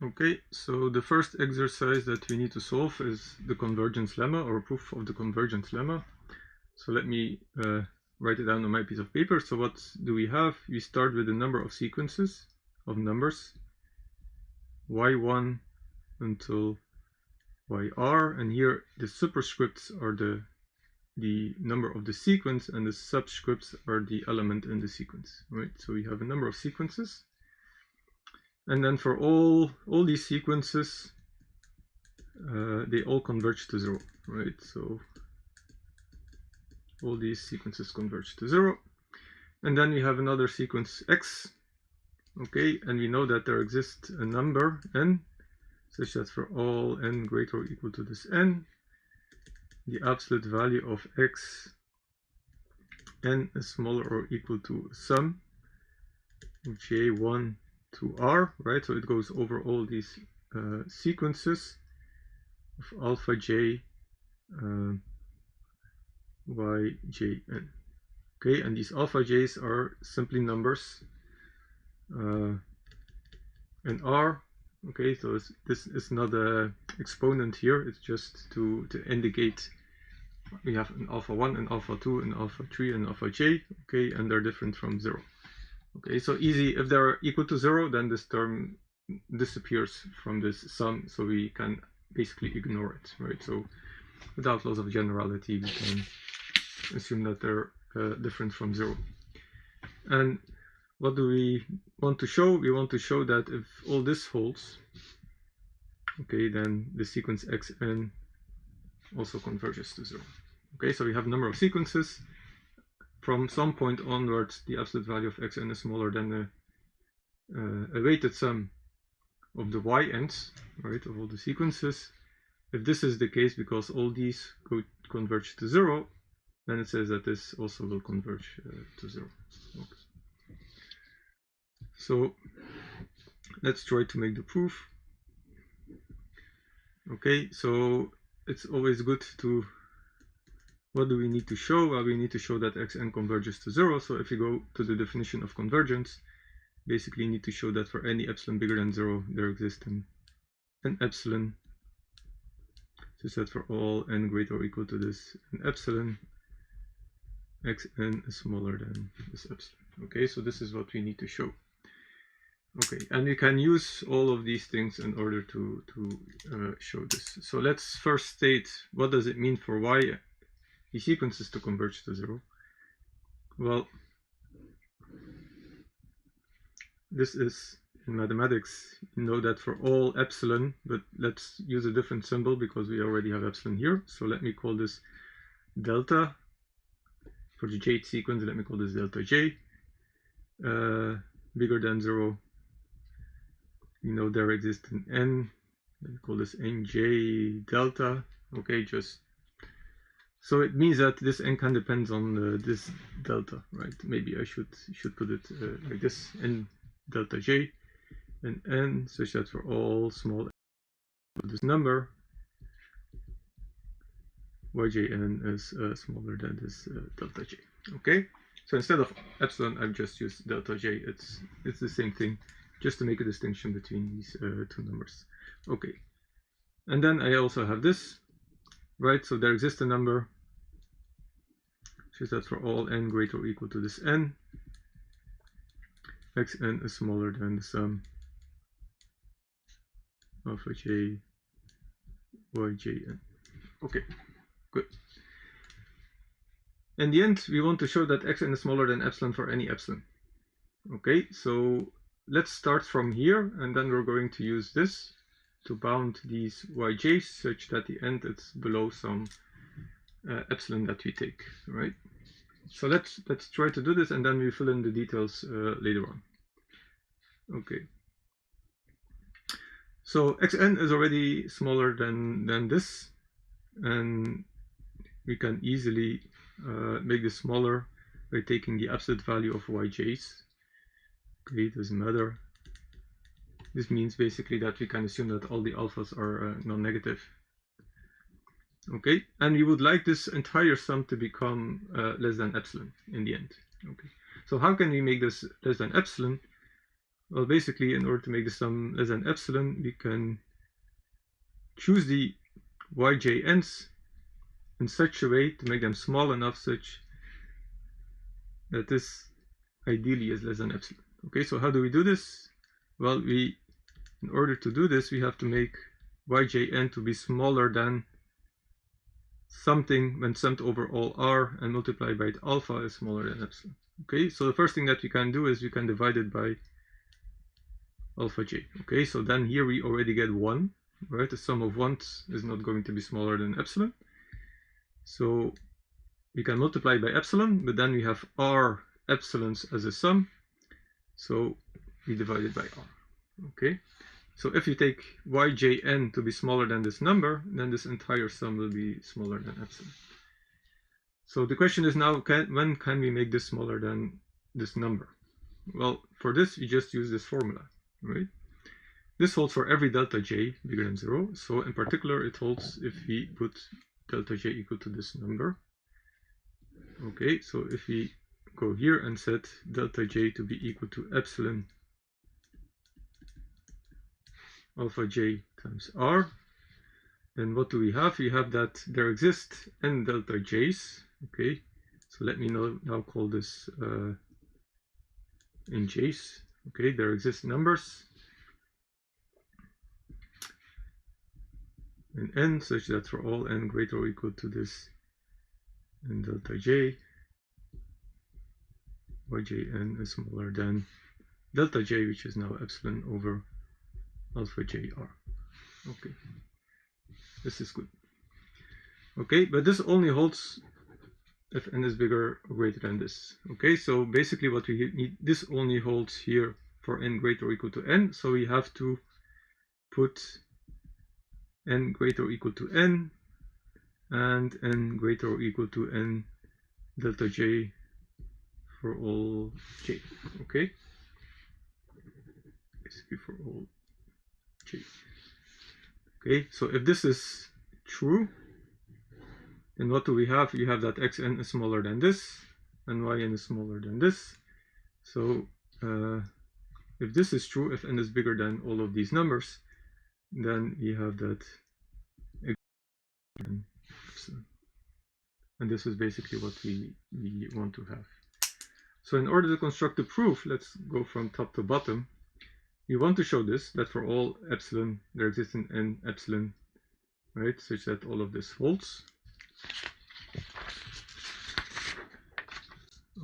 Okay, so the first exercise that we need to solve is the convergence lemma, or proof of the convergence lemma. So let me write it down on my piece of paper. So what do we have? We start with a number of sequences of numbers, y1 until yr, and here the superscripts are the number of the sequence, and the subscripts are the element in the sequence, right? So we have a number of sequences. And then for all these sequences, they all converge to 0, right? So all these sequences converge to 0. And then we have another sequence x, okay? And we know that there exists a number n, such that for all n greater or equal to this n, the absolute value of x n is smaller or equal to a sum of j1 to r, right? So it goes over all these sequences of alpha j y j n. Okay, and these alpha j's are simply numbers and r. Okay, so this is not an exponent here, it's just to indicate we have an alpha 1, an alpha 2, an alpha 3, and alpha j, okay, and they're different from 0. Okay, so easy, if they're equal to 0, then this term disappears from this sum, so we can basically ignore it, right? So without loss of generality, we can assume that they're different from 0. And what do we want to show? We want to show that if all this holds, okay, then the sequence xn also converges to 0. Okay, so we have a number of sequences. From some point onwards, the absolute value of xn is smaller than a weighted sum of the y-ends, right, of all the sequences. If this is the case, because all these converge to 0, then it says that this also will converge to 0. Okay. So let's try to make the proof. Okay, so it's always good to, what do we need to show? Well, we need to show that xn converges to 0. So if you go to the definition of convergence, basically you need to show that for any epsilon bigger than 0, there exists an epsilon, such that for all n greater or equal to this an epsilon, xn is smaller than this epsilon. Okay, so this is what we need to show. Okay, and we can use all of these things in order to show this. So let's first state, what does it mean for y the sequences to converge to 0? Well, this is in mathematics, you know that for all epsilon, but let's use a different symbol because we already have epsilon here. So let me call this delta. For the jth sequence, let me call this delta j. Bigger than 0, you know there exists an n. Let me call this nj delta. Okay, just so it means that this n can depend on this delta, right? Maybe I should put it like this: n delta j and n, such that for all small of this number, yjn is smaller than this delta j. Okay, so instead of epsilon, I've just used delta j. It's the same thing, just to make a distinction between these two numbers. Okay, and then I also have this, right? So there exists a number, such that for all n greater or equal to this n, xn is smaller than the sum alpha j yjn. Okay, good. In the end, we want to show that xn is smaller than epsilon for any epsilon. Okay, so let's start from here, and then we're going to use this to bound these yj's such that the end is below some epsilon that we take, right? So let's try to do this, and then we fill in the details later on. Okay. So xn is already smaller than this, and we can easily make this smaller by taking the absolute value of yj's. Okay, doesn't matter. This means basically that we can assume that all the alphas are non-negative. Okay, and we would like this entire sum to become less than epsilon in the end. Okay, so how can we make this less than epsilon? Well, basically, in order to make the sum less than epsilon, we can choose the yjn's in such a way to make them small enough such that this ideally is less than epsilon. Okay, so how do we do this? Well, in order to do this, we have to make yjn to be smaller than something when summed over all r and multiplied by alpha is smaller than epsilon. Okay, so the first thing that we can do is we can divide it by alpha j. Okay, so then here we already get 1, right? The sum of 1's is not going to be smaller than epsilon. So we can multiply by epsilon, but then we have r epsilons as a sum. So we divide it by r. Okay, so if you take yjn to be smaller than this number, then this entire sum will be smaller than epsilon. So the question is now, when can we make this smaller than this number? Well, for this, we just use this formula, right? This holds for every delta j bigger than 0. So in particular, it holds if we put delta j equal to this number. Okay, so if we go here and set delta j to be equal to epsilon alpha j times r, then what do we have? We have that there exist n delta j's. Okay, so let me now call this in j's. Okay, there exist numbers in n such that for all n greater or equal to this n delta j, yjn is smaller than delta j, which is now epsilon over alpha jr. Okay, this is good. Okay, but this only holds if n is bigger or greater than this. Okay, so basically what we need, this only holds here for n greater or equal to n, so we have to put n greater or equal to n and n greater or equal to n delta j for all j. Okay, basically for all j. Okay, so if this is true, then what do we have? You have that xn is smaller than this and yn is smaller than this. So if this is true, if n is bigger than all of these numbers, then we have that epsilon. And this is basically what we want to have. So in order to construct a proof, let's go from top to bottom. We want to show this, that for all epsilon, there exists an n epsilon, right, such that all of this holds.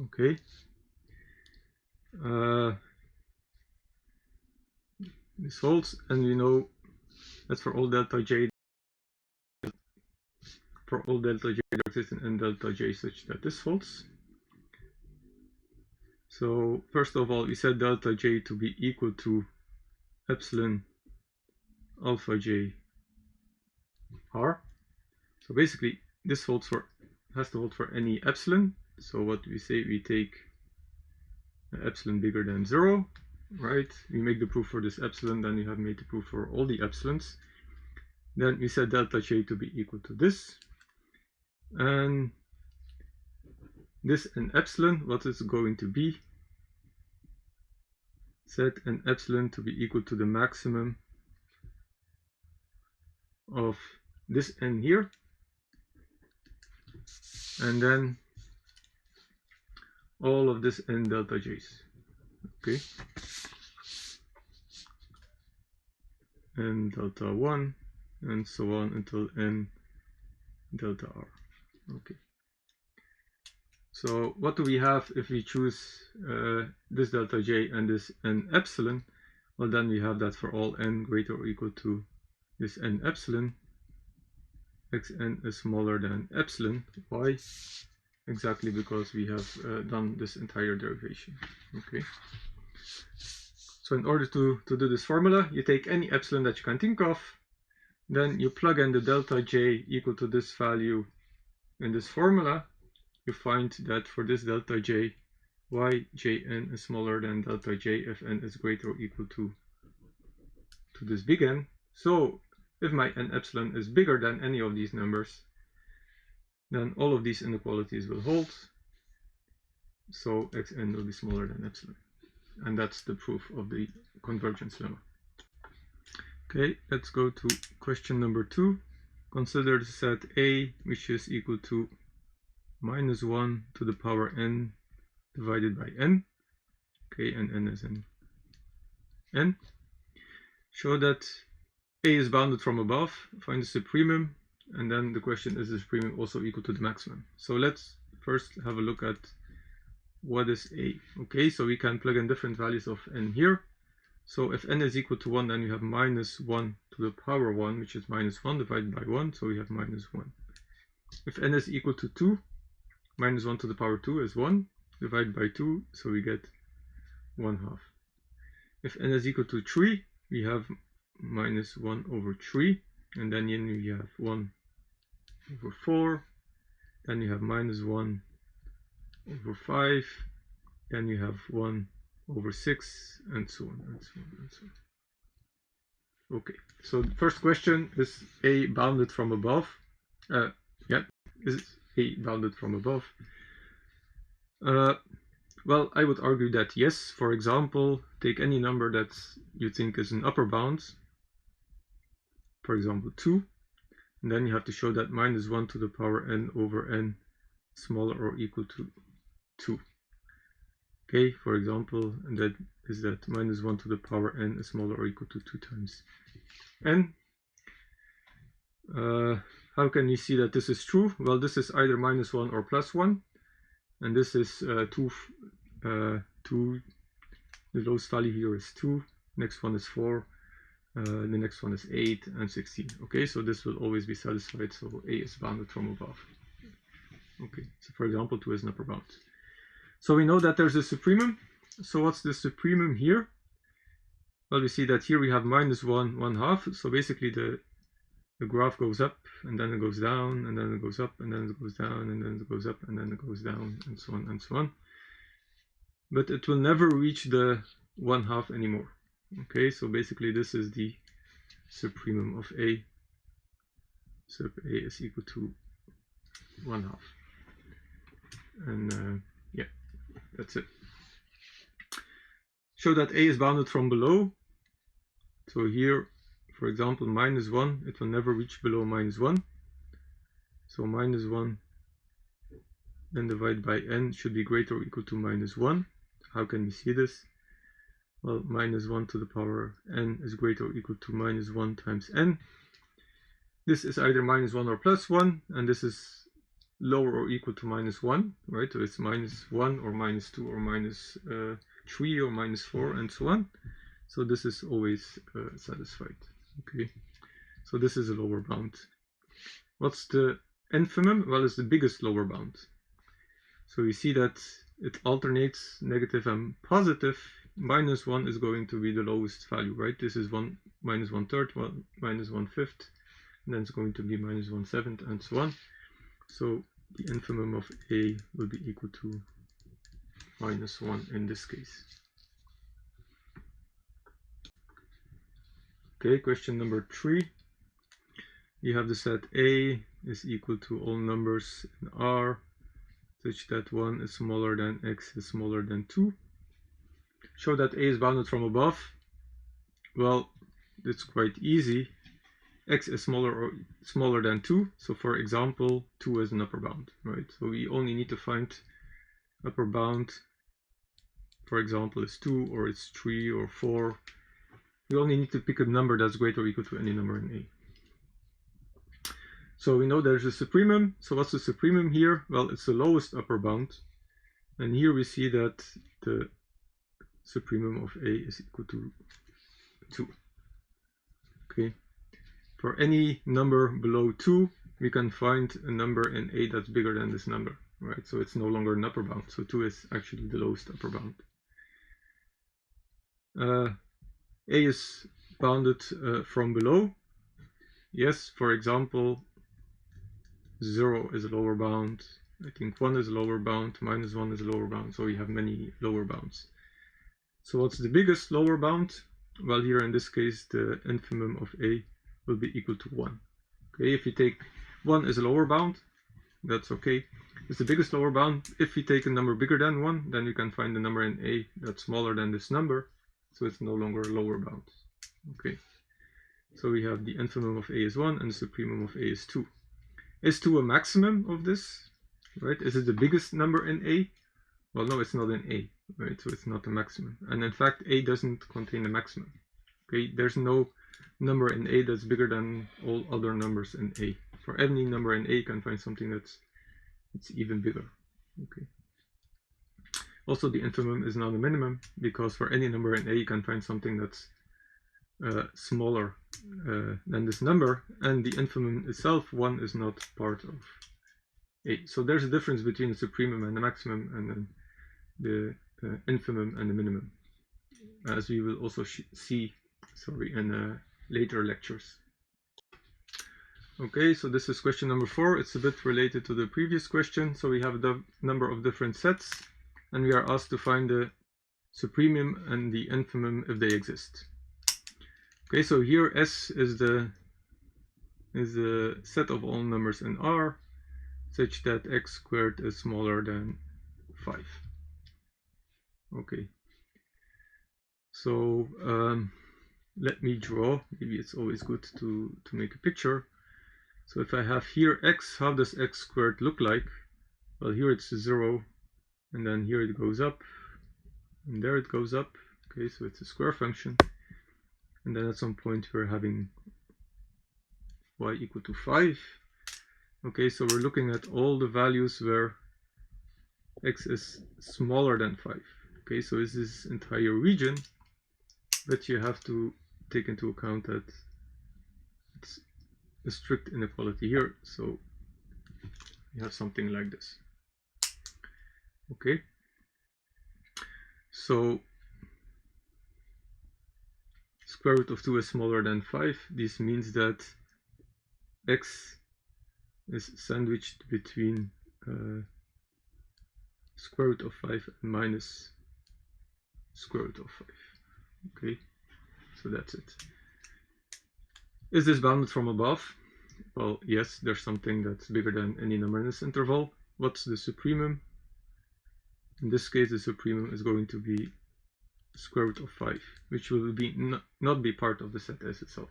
Okay. This holds, and we know that for all delta j, there exists an n delta j such that this holds. So first of all, we set delta j to be equal to epsilon alpha j r. So basically, this has to hold for any epsilon. So what we say, we take epsilon bigger than 0, right? We make the proof for this epsilon, then we have made the proof for all the epsilons. Then we set delta j to be equal to this. And this n epsilon, what is going to be? Set n epsilon to be equal to the maximum of this n here. And then all of this n delta j's. Okay. N delta 1 and so on until n delta r. Okay. So what do we have if we choose this delta j and this n epsilon? Well, then we have that for all n greater or equal to this n epsilon, xn is smaller than epsilon. Why? Exactly because we have done this entire derivation. Okay. So in order to do this formula, you take any epsilon that you can think of, then you plug in the delta j equal to this value in this formula. You find that for this delta j, yjn is smaller than delta j if n is greater or equal to this big N. So if my n epsilon is bigger than any of these numbers, then all of these inequalities will hold. So xn will be smaller than epsilon. and that's the proof of the convergence lemma. Okay, let's go to question number 2. Consider the set A, which is equal to minus 1 to the power n divided by n. Okay, and n is in n. Show that A is bounded from above, find the supremum, and then the question is the supremum also equal to the maximum. So let's first have a look at what is A. Okay, so we can plug in different values of n here. So if n is equal to 1, then you have minus 1 to the power 1, which is minus 1 divided by 1, so we have minus 1. If n is equal to 2, minus 1 to the power 2 is 1, divided by 2, so we get 1/2. If n is equal to 3, we have minus 1 over 3, and then we have 1 over 4, then you have minus 1 over 5, then you have 1 over 6, and so on, and so on, and so on. Okay, so the first question is A bounded from above? Is A bounded from above? Well, I would argue that yes. For example, take any number that you think is an upper bound, for example 2, and then you have to show that minus 1 to the power n over n smaller or equal to 2. Okay, for example, and that is that minus 1 to the power n is smaller or equal to 2 times n. How can you see that this is true? Well, this is either minus 1 or plus 1, and this is 2. The lowest value here is 2, next one is 4, the next one is 8 and 16. Okay, so this will always be satisfied, so A is bounded from above. Okay, so for example 2 is an upper bound. So we know that there's a supremum. So what's the supremum here? Well, we see that here we have minus 1, 1/2. So basically the graph goes up, and then it goes down, and then it goes up, and then it goes down, and then it goes up, and then it goes down, and so on and so on. But it will never reach the 1/2 anymore. Okay, so basically this is the supremum of A. So if A is equal to 1/2. And yeah, that's it. Show that A is bounded from below. So here, for example, minus 1, it will never reach below minus 1. So minus 1 then divided by n should be greater or equal to minus 1. How can we see this? Well, minus 1 to the power n is greater or equal to minus 1 times n. This is either minus 1 or plus 1, and this is lower or equal to minus 1, right? So it's minus 1 or minus 2 or minus 3 or minus 4 and so on. So this is always satisfied. Okay, so this is a lower bound. What's the infimum? Well, it's the biggest lower bound. So you see that it alternates negative and positive. Minus 1 is going to be the lowest value, right? This is minus 1/3, minus 1/5, and then it's going to be minus 1/7, and so on. So the infimum of A will be equal to minus 1 in this case. Okay, question number 3. You have the set A is equal to all numbers in R such that 1 is smaller than x is smaller than 2. Show that A is bounded from above. Well, it's quite easy. X is smaller than 2. So for example, 2 is an upper bound, right? So we only need to find upper bound. For example, it's 2 or it's 3 or 4. We only need to pick a number that's greater or equal to any number in A. So we know there's a supremum. So what's the supremum here? Well, it's the lowest upper bound. And here we see that the supremum of A is equal to 2. Okay. For any number below 2, we can find a number in A that's bigger than this number, right? So it's no longer an upper bound. So 2 is actually the lowest upper bound. A is bounded from below. Yes, for example, 0 is a lower bound. I think 1 is a lower bound, minus 1 is a lower bound. So we have many lower bounds. So what's the biggest lower bound? Well, here in this case, the infimum of A will be equal to 1. Okay, if you take 1 as a lower bound, that's okay. It's the biggest lower bound. If we take a number bigger than 1, then we can find a number in A that's smaller than this number, so it's no longer a lower bound. Okay, so we have the infimum of A is 1 and the supremum of A is 2. Is 2 a maximum of this? Right? Is it the biggest number in A? Well, no, it's not in A, right? So it's not a maximum. And in fact, A doesn't contain a maximum. Okay, there's no number in A that's bigger than all other numbers in A. For any number in A, you can find something that's even bigger. Okay. Also, the infimum is not a minimum, because for any number in A, you can find something that's smaller than this number, and the infimum itself, 1, is not part of A. So there's a difference between the supremum and the maximum, and then the infimum and the minimum, as we will also see in later lectures. Okay, so this is question number 4. It's a bit related to the previous question. So we have the number of different sets, and we are asked to find the supremum and the infimum if they exist. Okay, so here S is the set of all numbers in R such that x squared is smaller than 5. Okay, so let me draw. Maybe it's always good to make a picture. So if I have here x, how does x squared look like? Well, here it's 0, and then here it goes up, and there it goes up. Okay, so it's a square function. And then at some point we're having y equal to 5. Okay, so we're looking at all the values where x is smaller than 5. Okay, so it's this entire region, but you have to take into account that it's a strict inequality here, so you have something like this. Okay, so square root of 2 is smaller than 5. This means that x is sandwiched between square root of 5 and minus square root of 5. Okay, so that's it. Is this bounded from above? Well, yes, there's something that's bigger than any number in this interval. What's the supremum? In this case, the supremum is going to be square root of 5, which will be not be part of the set S itself.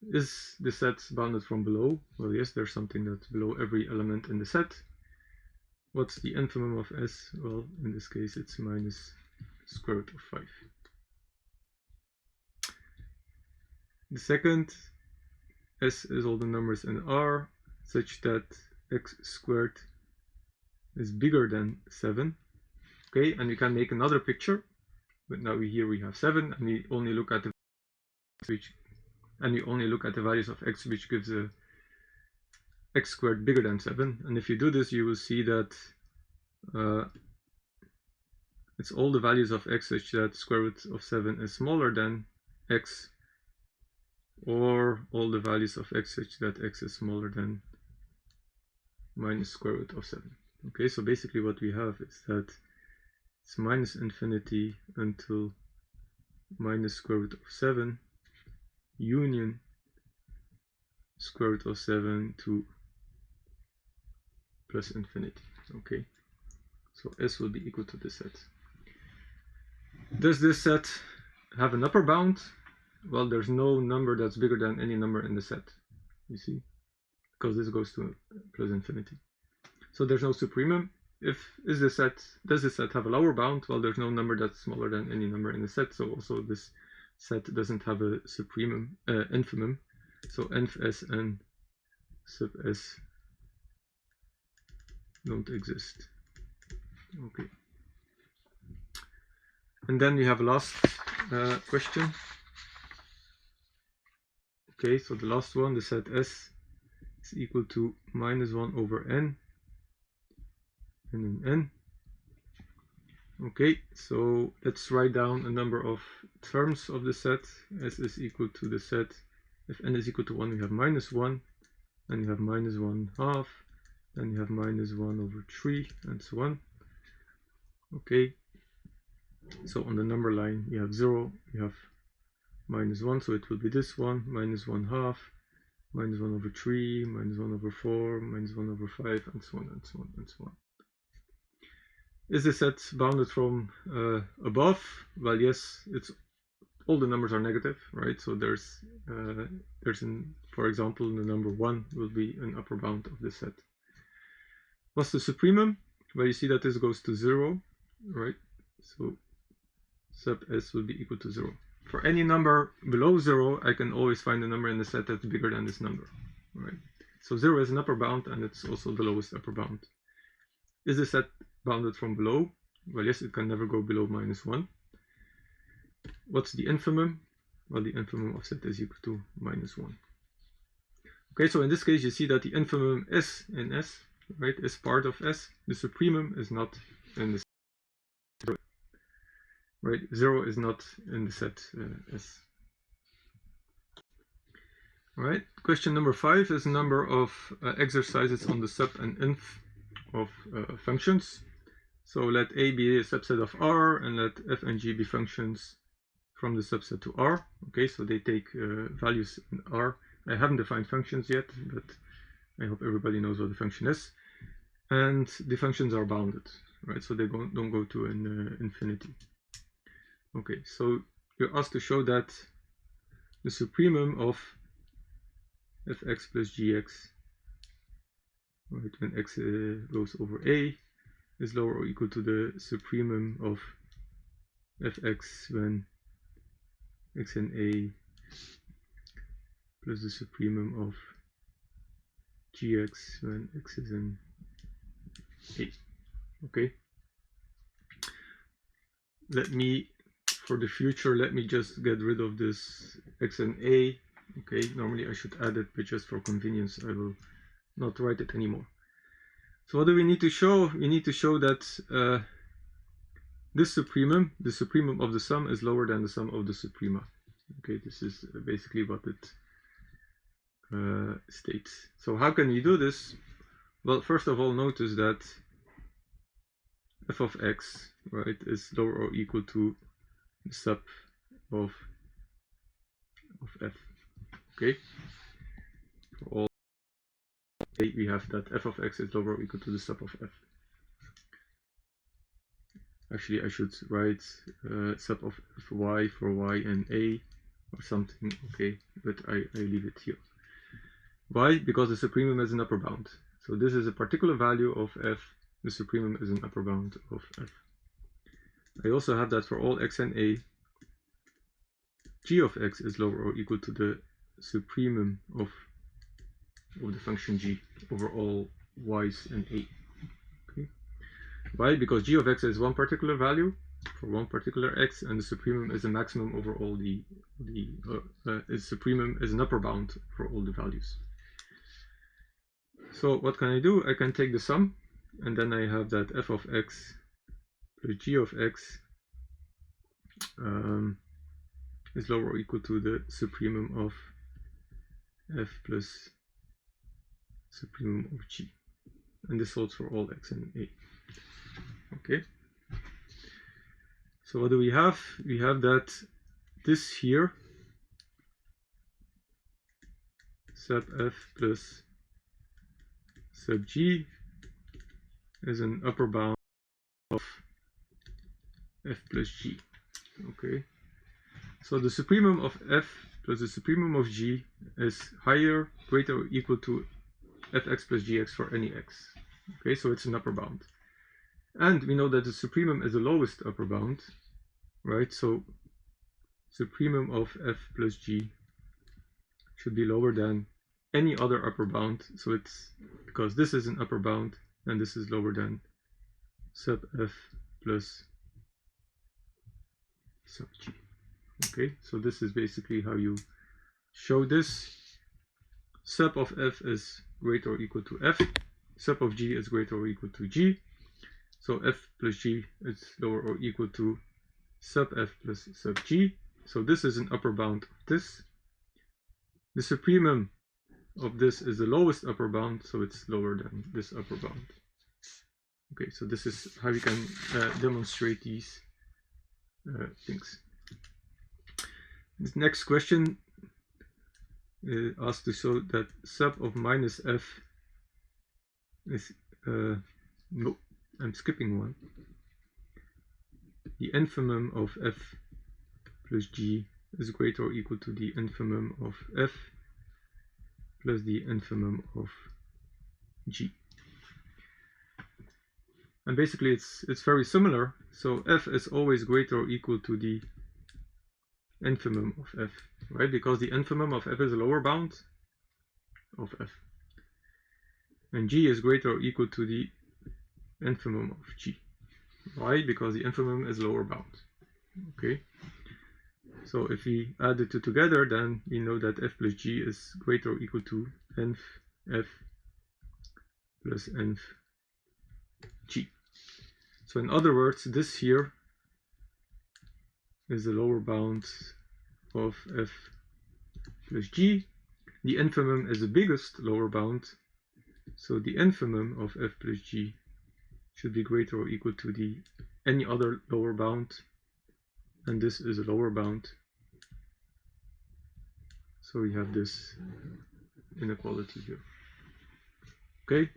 Is the set bounded from below? Well, yes, there's something that's below every element in the set. What's the infimum of S? Well, in this case, it's minus square root of 5. The second, S is all the numbers in R such that x squared is bigger than 7. Okay, and we can make another picture, but now here we have 7, and we only look at the values of x, which gives a x squared bigger than 7. And if you do this, you will see that it's all the values of x such that square root of 7 is smaller than x, or all the values of x such that x is smaller than minus square root of 7. Okay, so basically what we have is that it's minus infinity until minus square root of 7 union square root of 7 to plus infinity. Okay, so S will be equal to this set. Does this set have an upper bound? Well, there's no number that's bigger than any number in the set, you see, because this goes to plus infinity. So there's no supremum. Does this set have a lower bound? Well, there's no number that's smaller than any number in the set, so also this set doesn't have a supremum, infimum. So env S and sub S don't exist. Okay. And then we have a last question. Okay, so the last one, the set S is equal to minus 1 over n and an n. Okay, so let's write down a number of terms of the set. S is equal to the set, if n is equal to 1, we have minus 1, then you have minus 1/2, then you have minus 1 over 3, and so on. Okay, so on the number line you have 0, you have minus 1, so it will be this one, minus 1/2, minus 1 over 3, minus 1 over 4, minus 1 over 5, and so on and so on and so on. Is this set bounded from above? Well, yes, it's all the numbers are negative, right? So for example, the number 1 will be an upper bound of this set. What's the supremum? Well, you see that this goes to 0, right? So sub s will be equal to 0. For any number below 0, I can always find a number in the set that's bigger than this number, right? So 0 is an upper bound, and it's also the lowest upper bound. Is the set bounded from below? Well, yes, it can never go below minus 1. What's the infimum? Well, the infimum of set is equal to minus 1. Okay, so in this case, you see that the infimum is in S, right, is part of S. The supremum is not in the set, right? 0 is not in the set S. All right, question number 5 is a number of exercises on the sub and inf of functions. So let A be a subset of R, and let f and g be functions from the subset to R. Okay, so they take values in R. I haven't defined functions yet, but I hope everybody knows what the function is. And the functions are bounded, right? So they don't go to an infinity. Okay, so you're asked to show that the supremum of fx plus gx, right, when x goes over a, is lower or equal to the supremum of fx when x in a plus the supremum of gx when x is in a. Okay, for the future, let me just get rid of this x in a. Okay, normally I should add it, but just for convenience I will not write it anymore. So what do we need to show? We need to show that this supremum, the supremum of the sum, is lower than the sum of the suprema. Okay, this is basically what it states. So how can we do this? Well, first of all, notice that f of x, right, is lower or equal to the sub of f. Okay, for all a, we have that f of x is lower or equal to the sub of f. Actually, I should write sub of y for y and a or something. Okay, but I leave it here. Why? Because the supremum is an upper bound. So this is a particular value of f. The supremum is an upper bound of f. I also have that for all x and a, g of x is lower or equal to the supremum of the function g over all y's and a. Okay. Why? Because g of x is one particular value for one particular x, and the supremum is a maximum over all its supremum is an upper bound for all the values. So what can I do? I can take the sum, and then I have that f of x plus g of x is lower or equal to the supremum of f plus supremum of g, and this holds for all x and a. Okay, so what do we have? We have that this here, sub f plus sub g, is an upper bound of f plus g. Okay, so the supremum of f plus the supremum of g is higher, greater or equal to fx plus gx for any x. Okay, so it's an upper bound. And we know that the supremum is the lowest upper bound, right? So supremum of f plus g should be lower than any other upper bound. So it's because this is an upper bound, and this is lower than sub f plus sub g. Okay, so this is basically how you show this. Sub of f is greater or equal to f. Sub of g is greater or equal to g. So f plus g is lower or equal to sub f plus sub g. So this is an upper bound of this. The supremum of this is the lowest upper bound, so it's lower than this upper bound. Okay, so this is how we can demonstrate these things. This next question asked to show that sub of minus f is, no, I'm skipping one. The infimum of f plus g is greater or equal to the infimum of f plus the infimum of g. And basically it's very similar. So f is always greater or equal to the infimum of f, right? Because the infimum of f is a lower bound of f. And g is greater or equal to the infimum of g. Why? Because the infimum is lower bound. Okay. So if we add the two together, then we know that f plus g is greater or equal to nth f plus nth g. So in other words, this here is the lower bound of f plus g. The infimum is the biggest lower bound, so the infimum of f plus g should be greater or equal to the any other lower bound, and this is a lower bound. So we have this inequality here. Okay,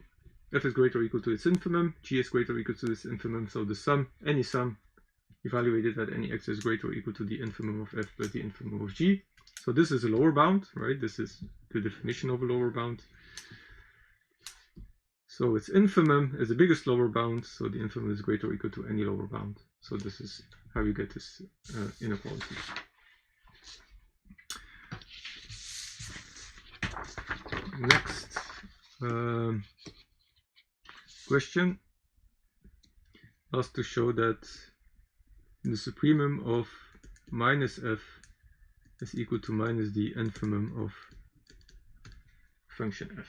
f is greater or equal to its infimum, g is greater or equal to its infimum, so the sum, any sum evaluated at any x is greater or equal to the infimum of f plus the infimum of g. So this is a lower bound, right? This is the definition of a lower bound. So its infimum is the biggest lower bound, so the infimum is greater or equal to any lower bound. So this is how you get this inequality. Next question asks to show that the supremum of minus f is equal to minus the infimum of function f.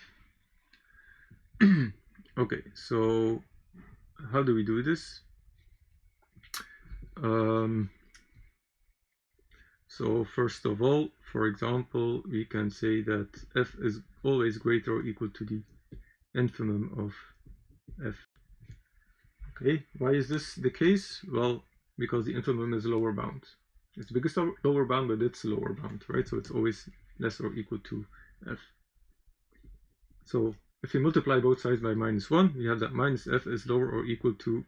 Okay, so how do we do this? So first of all, for example, we can say that f is always greater or equal to the infimum of f. Okay, why is this the case? Well, because the infimum is a lower bound. It's the biggest lower bound, but it's a lower bound, right? So it's always less or equal to f. So if we multiply both sides by minus 1, we have that minus f is lower or equal to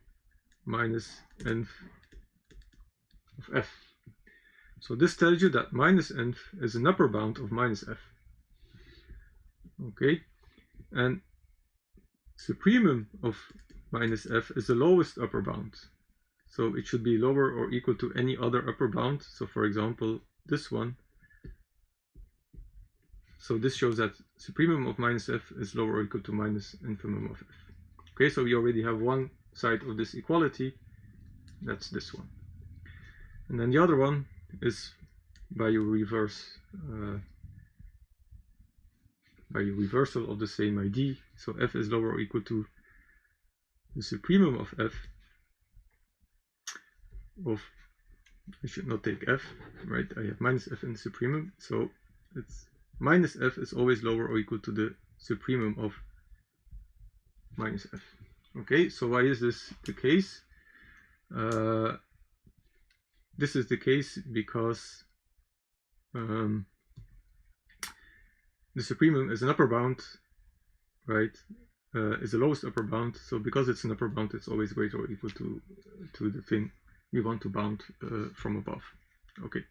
minus nth of f. So this tells you that minus nth is an upper bound of minus f. Okay, and supremum of minus f is the lowest upper bound. So it should be lower or equal to any other upper bound. So for example, this one. So this shows that supremum of minus f is lower or equal to minus infimum of f. Okay, so we already have one side of this equality. That's this one. And then the other one is by your reversal of the same ID. So f is lower or equal to the supremum of f of, I should not take f, right? I have minus f in the supremum, so it's minus f is always lower or equal to the supremum of minus f. Okay, so why is this the case? This is the case because the supremum is an upper bound, right? Is the lowest upper bound. So because it's an upper bound, it's always greater or equal to the thing we want to bound from above. Okay,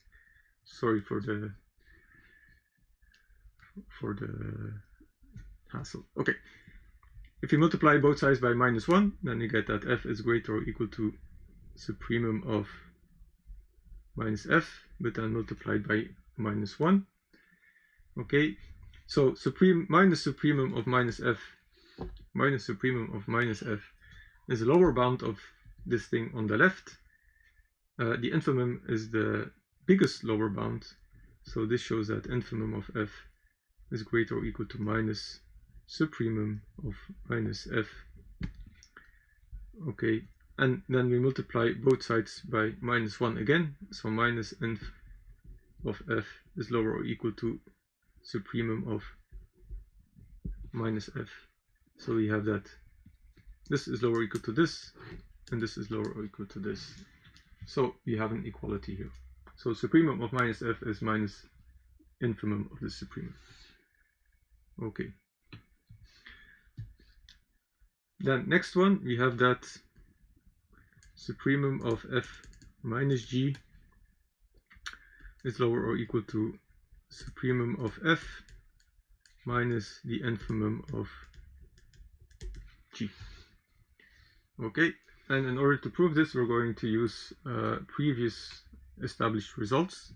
sorry for the hassle. Okay, if you multiply both sides by minus 1, then you get that f is greater or equal to supremum of minus f, but then multiplied by minus 1. Okay, so minus supremum of minus f is the lower bound of this thing on the left. The infimum is the biggest lower bound, so this shows that infimum of f is greater or equal to minus supremum of minus f. Okay, and then we multiply both sides by minus 1 again, so minus nth of f is lower or equal to supremum of minus f. So we have that this is lower or equal to this, and this is lower or equal to this. So we have an equality here. So supremum of minus f is minus infimum of the supremum. Okay. Then next one, we have that supremum of f minus g is lower or equal to supremum of f minus the infimum of g. Okay, and in order to prove this, we're going to use previous established results.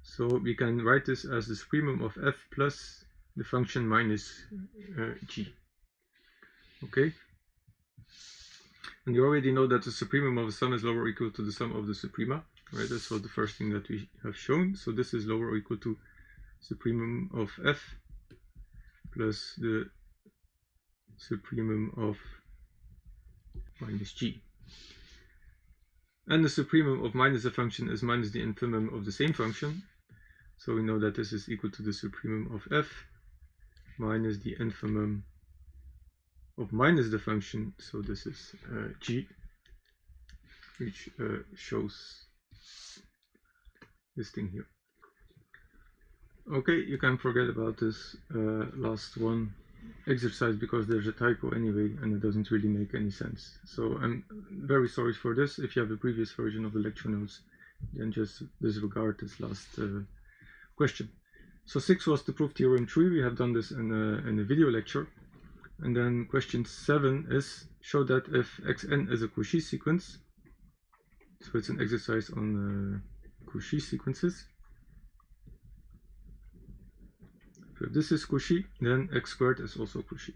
So we can write this as the supremum of f plus the function minus g. Okay, and you already know that the supremum of the sum is lower or equal to the sum of the suprema, right? That's what the first thing that we have shown. So this is lower or equal to supremum of f plus the supremum of minus g. And the supremum of minus a function is minus the infimum of the same function. So we know that this is equal to the supremum of f minus the infimum of minus the function. So this is g, which shows this thing here. Okay, you can forget about this last one exercise because there's a typo anyway and it doesn't really make any sense. So I'm very sorry for this. If you have a previous version of the lecture notes, then just disregard this last question. So 6 was to prove theorem 3. We have done this in a video lecture. And then question 7 is show that if xn is a Cauchy sequence, so it's an exercise on Cauchy sequences. So if this is Cauchy, then x squared is also Cauchy.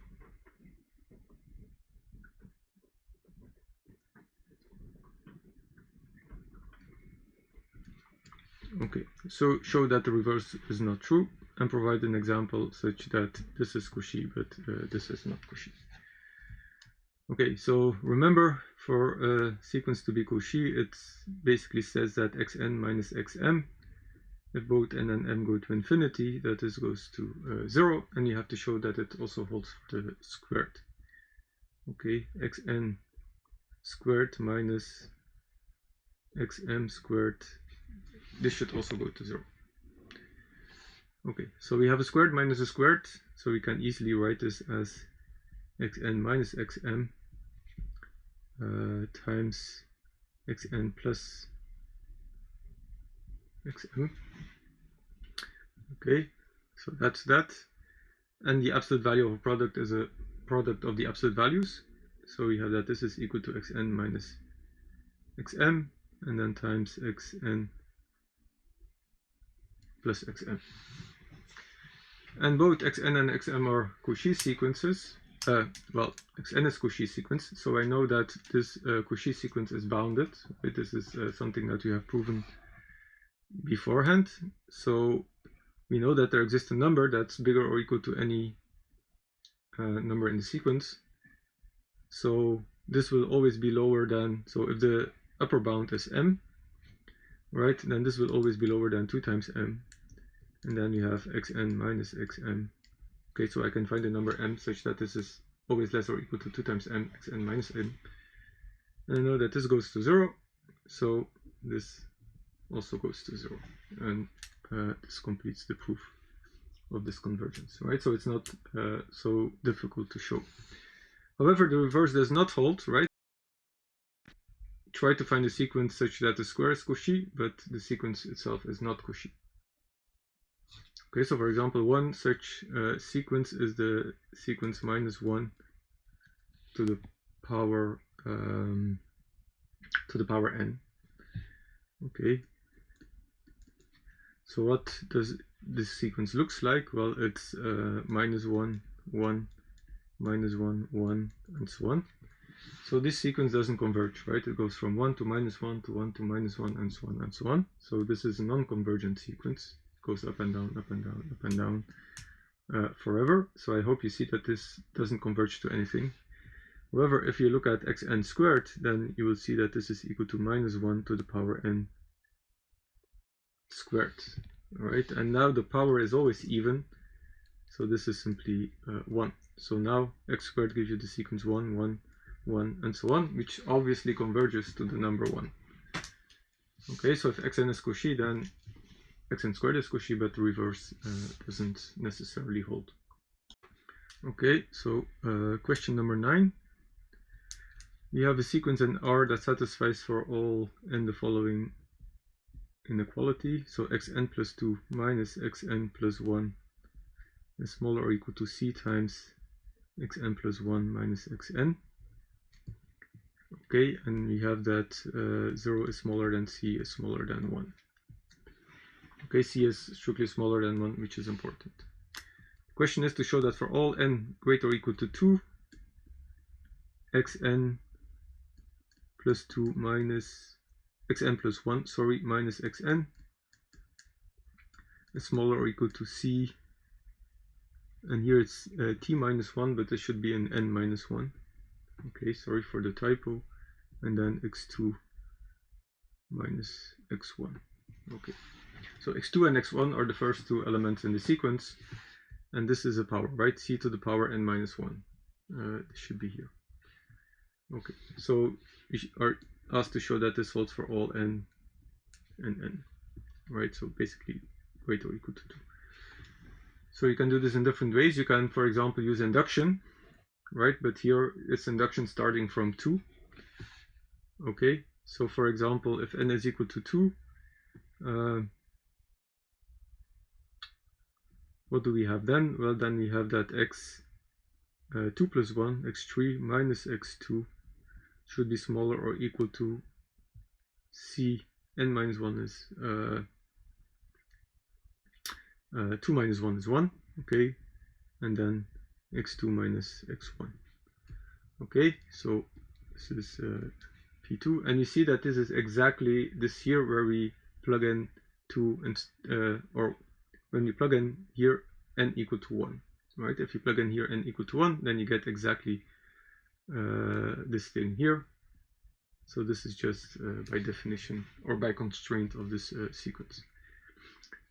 Okay, so show that the reverse is not true and provide an example such that this is Cauchy but this is not Cauchy. Okay, so remember, for a sequence to be Cauchy, it basically says that xn minus xm, if both n and m go to infinity, that this goes to 0, and you have to show that it also holds for the squared. Okay, xn squared minus xm squared, this should also go to 0. Okay, so we have a squared minus a squared, so we can easily write this as xn minus xm times xn plus xm. Okay, so that's that. And the absolute value of a product is a product of the absolute values. So we have that this is equal to xn minus xm, and then times xn plus xm. And both xn and xm are Cauchy sequences. Well, xn is Cauchy sequence, so I know that this Cauchy sequence is bounded. Right? This is something that we have proven beforehand. So we know that there exists a number that's bigger or equal to any number in the sequence. So this will always be lower than, so if the upper bound is m, right, then this will always be lower than 2 times m. And then we have xn minus xm. Okay, so I can find the number m such that this is always less or equal to 2 times m, xn minus m. And I know that this goes to 0, so this also goes to 0. And this completes the proof of this convergence, right? So it's not so difficult to show. However, the reverse does not hold, right? Try to find a sequence such that the square is Cauchy, but the sequence itself is not Cauchy. Okay, so for example, one such sequence is the sequence minus 1 to the power n. Okay. So what does this sequence looks like? Well, it's minus 1, 1, minus 1, 1, and so on. So this sequence doesn't converge, right? It goes from 1 to minus 1 to 1 to minus 1 and so on and so on. So this is a non-convergent sequence. It goes up and down, up and down, up and down forever. So I hope you see that this doesn't converge to anything. However, if you look at xn squared, then you will see that this is equal to minus 1 to the power n squared. Right? And now the power is always even. So this is simply 1. So now x squared gives you the sequence 1, 1, 1, and so on, which obviously converges to the number 1. Okay, so if xn is Cauchy, then xn squared is squishy, but the reverse doesn't necessarily hold. Okay, so question number 9. We have a sequence in R that satisfies for all n the following inequality. So xn plus 2 minus xn plus 1 is smaller or equal to c times xn plus 1 minus xn. Okay, and we have that 0 is smaller than c is smaller than 1. Okay, c is strictly smaller than 1, which is important. The question is to show that for all n greater or equal to 2, xn plus 2 minus xn plus 1, minus xn is smaller or equal to c, and here it's t minus 1, but it should be an n minus 1. Okay, sorry for the typo. And then x2 minus x1. Okay, so x2 and x1 are the first two elements in the sequence, and this is a power, right? C to the power n minus 1. This should be here. Okay, so we are asked to show that this holds for all n and n, right? So basically greater or equal to 2. So you can do this in different ways. You can, for example, use induction, right? But here it's induction starting from 2. Okay, so for example, if n is equal to 2, what do we have then? Well, then we have that x2 plus 1, x3 minus x2 should be smaller or equal to c n minus 1 is 2 minus 1 is 1, okay, and then x2 minus x1. Okay, so this is P2, and you see that this is exactly this here where we plug in 2 and or when we plug in here n equal to 1, right? If you plug in here n equal to 1, then you get exactly this thing here. So this is just by definition or by constraint of this sequence.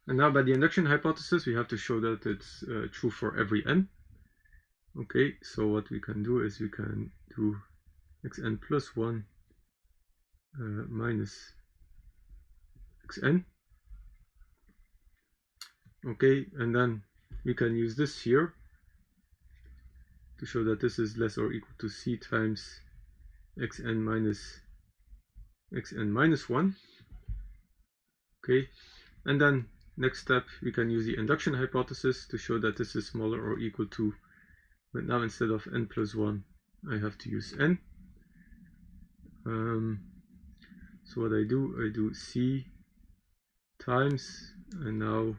And now by the induction hypothesis, we have to show that it's true for every n. Okay, so what we can do is we can do xn plus 1 minus xn. Okay, and then we can use this here to show that this is less or equal to c times xn minus 1. Okay, and then next step we can use the induction hypothesis to show that this is smaller or equal to, but now instead of n plus 1 I have to use n. So what I do c times, and now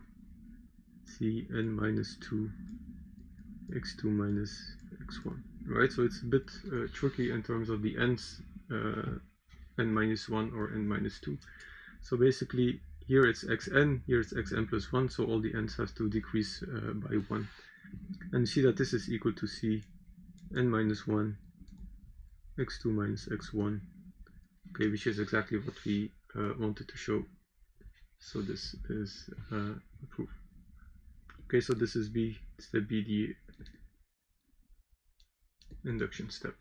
cn minus 2 x2 minus x1, right? So it's a bit tricky in terms of the n's, n minus 1 or n minus 2. So basically here it's xn, here it's xn plus 1, so all the n's have to decrease by 1. And you see that this is equal to c n minus 1 x2 minus x1, okay, which is exactly what we wanted to show. So this is a proof. Okay, so this is step B, the induction step.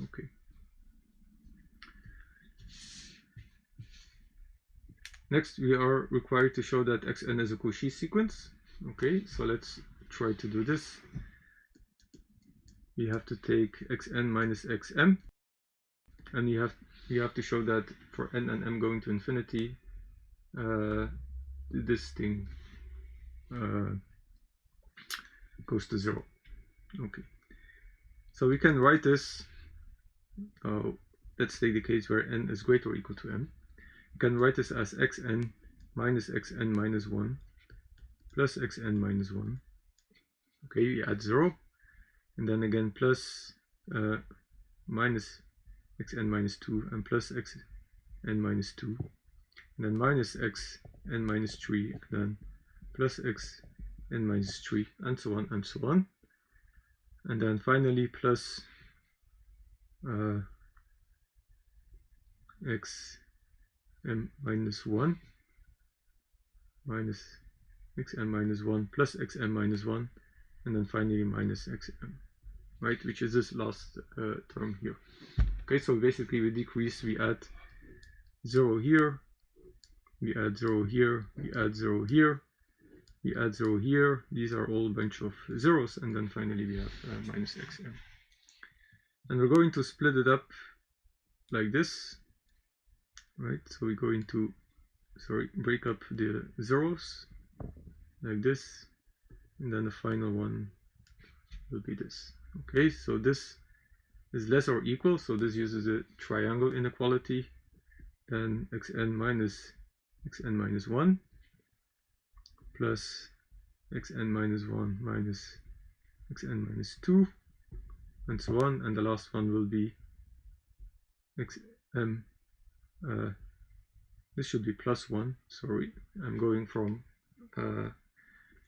Okay. Next, we are required to show that xn is a Cauchy sequence. Okay, so let's try to do this. We have to take xn minus xm, and we have to show that for n and m going to infinity, this thing goes to 0. Okay, so we can write this. Let's take the case where n is greater or equal to m. You can write this as xn minus 1 plus xn minus 1. Okay, we add 0, and then again plus minus xn minus 2 and plus xn minus 2, and then minus xn minus 3, and then plus xn minus 3, and so on and so on. And then finally plus xm minus 1 minus xm minus 1 plus xm minus 1, and then finally minus xm, right, which is this last term here. Okay, so basically we decrease, we add 0 here, we add 0 here, we add 0 here, we add 0 here. These are all a bunch of zeros, and then finally we have minus xm. And we're going to split it up like this, right? So we're going to, break up the zeros like this, and then the final one will be this. Okay, so this is less or equal, so this uses a triangle inequality, then xn minus 1 plus xn minus 1 minus xn minus 2, and so on, and the last one will be xm, this should be plus 1, sorry, I'm going from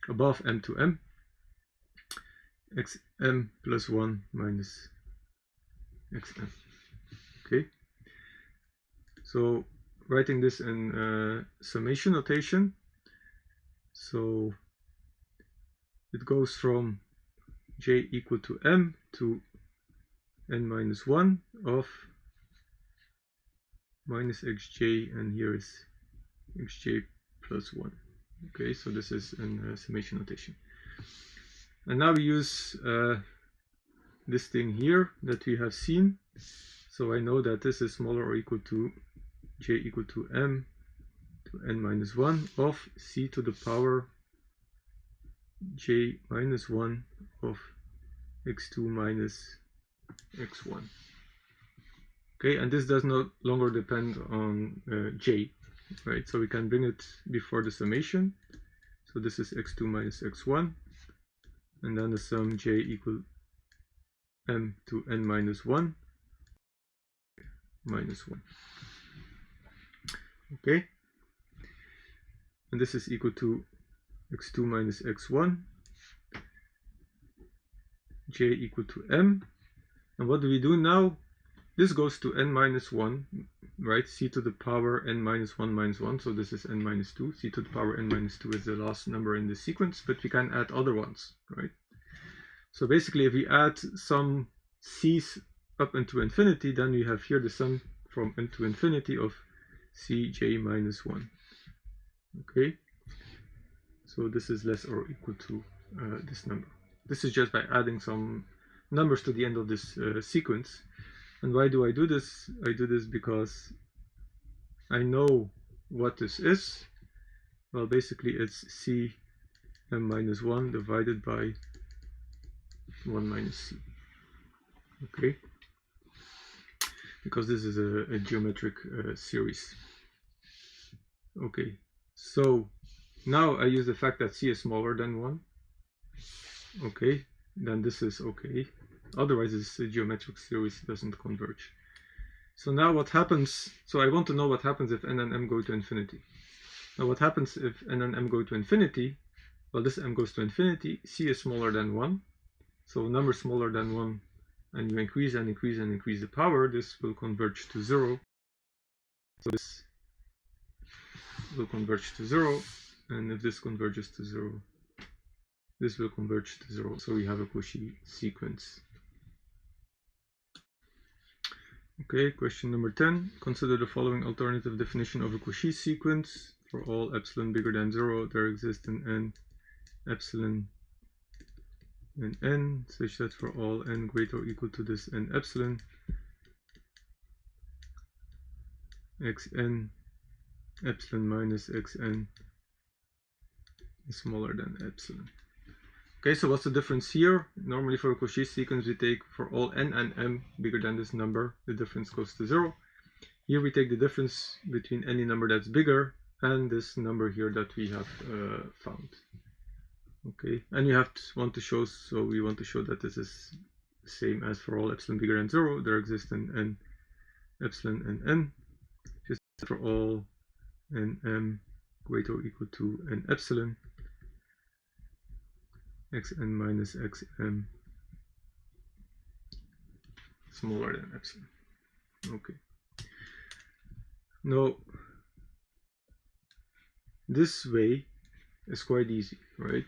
above m to m, xm plus 1 minus xm. Okay, so writing this in summation notation, so it goes from j equal to m to n minus 1 of minus xj, and here is xj plus 1. Okay, so this is in summation notation. And now we use this thing here that we have seen. So I know that this is smaller or equal to j equal to m to n minus 1 of c to the power j minus 1 of x2 minus x1. Okay, and this does not longer depend on j, right? So we can bring it before the summation. So this is x2 minus x1, and then the sum j equal m to n minus 1 minus 1. Okay, and this is equal to x2 minus x1, j equal to m. And what do we do now? This goes to n minus 1, right? C to the power n minus 1 minus 1, so this is n minus 2. C to the power n minus 2 is the last number in the sequence, but we can add other ones, right? So basically, if we add some c's up into infinity, then we have here the sum from n to infinity of cj minus 1. Okay, so this is less or equal to this number. This is just by adding some numbers to the end of this sequence. And why do I do this? I do this because I know what this is. Well, basically it's c m minus 1 divided by 1 minus c. Okay, because this is a geometric series. Okay, so now I use the fact that c is smaller than 1. Okay, then this is okay. Otherwise, this geometric series doesn't converge. So now what happens? So I want to know what happens if n and m go to infinity. Now what happens if n and m go to infinity? Well, this m goes to infinity. C is smaller than 1. So a number smaller than 1, and you increase and increase and increase the power, this will converge to 0. So this will converge to 0, and if this converges to 0, this will converge to 0. So we have a Cauchy sequence. Okay, question number 10. Consider the following alternative definition of a Cauchy sequence. For all epsilon bigger than 0, there exists an n epsilon and n, such that for all n greater or equal to this n epsilon, xn epsilon minus xn is smaller than epsilon. Okay, so what's the difference here? Normally for a Cauchy sequence we take for all n and m bigger than this number, the difference goes to 0. Here we take the difference between any number that's bigger and this number here that we have found. Okay, and you have to want to show, so we want to show that this is the same as for all epsilon bigger than 0, there exists an n epsilon and n, just for all n m greater or equal to n epsilon, xn minus xm smaller than epsilon. Okay, now this way is quite easy, right?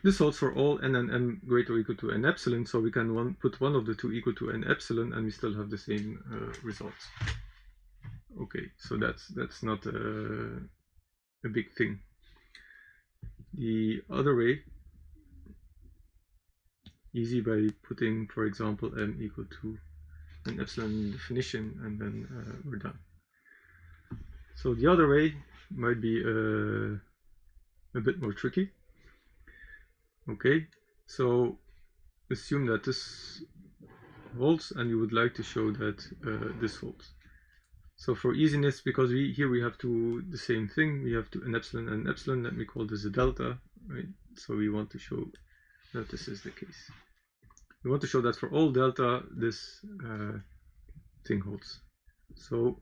This holds for all n and m greater or equal to n epsilon, so we can put one of the two equal to n epsilon and we still have the same results. Okay, so that's not a big thing. The other way, easy by putting, for example, m equal to an epsilon definition, and then we're done. So the other way might be a bit more tricky. Okay, so assume that this holds, and you would like to show that this holds. So for easiness, because here we have to the same thing, we have to an epsilon and an epsilon. Let me call this a delta, right? So we want to show that this is the case. We want to show that for all delta, this thing holds. So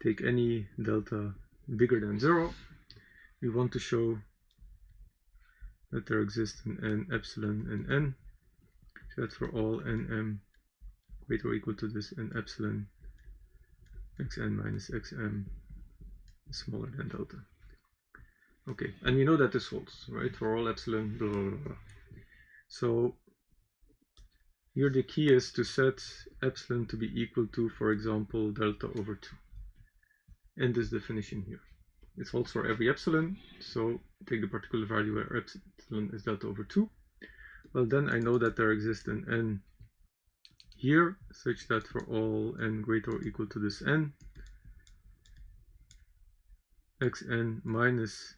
take any delta bigger than 0. We want to show that there exists an epsilon and n, so that for all nm greater or equal to this n epsilon xn minus xm is smaller than delta. Okay, and we know that this holds, right? For all epsilon, blah, blah, blah. So here the key is to set epsilon to be equal to, for example, delta over 2. In this definition here, it holds for every epsilon, so take the particular value where epsilon is delta over 2. Well, then I know that there exists an n here, such that for all n greater or equal to this n, xn minus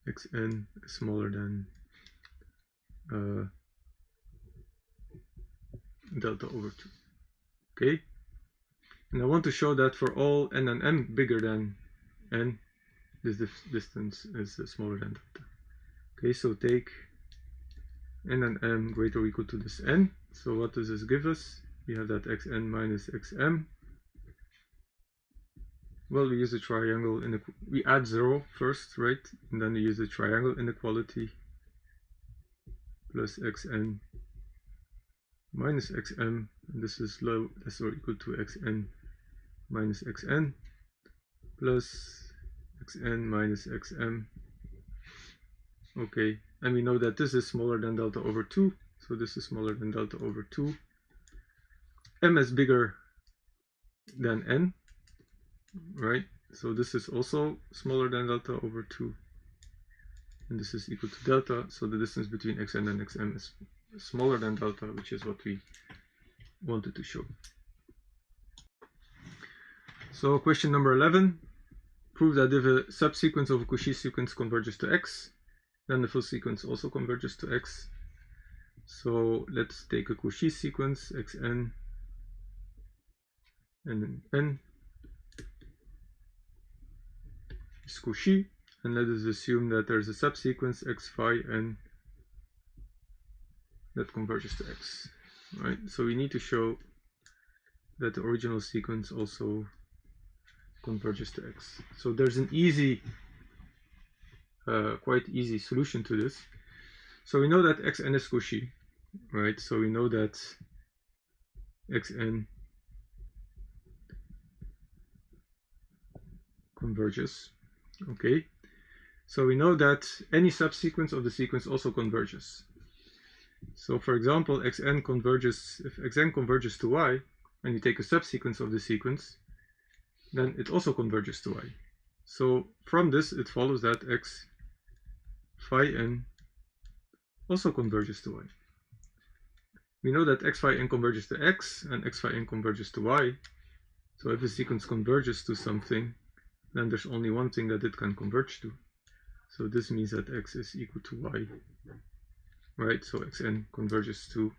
xn is smaller than delta over 2. Okay, and I want to show that for all n and m bigger than n, this distance is smaller than delta. Okay, so take n and m greater or equal to this n. So what does this give us? We have that xn minus xm. Well, we use the triangle we add 0 first, right? And then we use the triangle inequality plus xn minus xm, and this is less or equal to xn minus xn plus xn minus xm. Okay, and we know that this is smaller than delta over 2, so this is smaller than delta over 2. M is bigger than n, right? So this is also smaller than delta over 2, and this is equal to delta, so the distance between xn and xm is smaller than delta, which is what we wanted to show. So question number 11, prove that if a subsequence of a Cauchy sequence converges to x, then the full sequence also converges to x. So let's take a Cauchy sequence, xn and n is Cauchy, and let us assume that there's a subsequence x phi n that converges to x, right? So we need to show that the original sequence also converges to x. So there's an easy, quite easy solution to this. So we know that xn is Cauchy, right? So we know that xn converges. Okay, so we know that any subsequence of the sequence also converges. So for example, xn converges, if xn converges to y, and you take a subsequence of the sequence, then it also converges to y. So from this it follows that x phi n also converges to y. We know that x phi n converges to x and x phi n converges to y. So if a sequence converges to something, then there's only one thing that it can converge to. So this means that x is equal to y, right? So xn converges to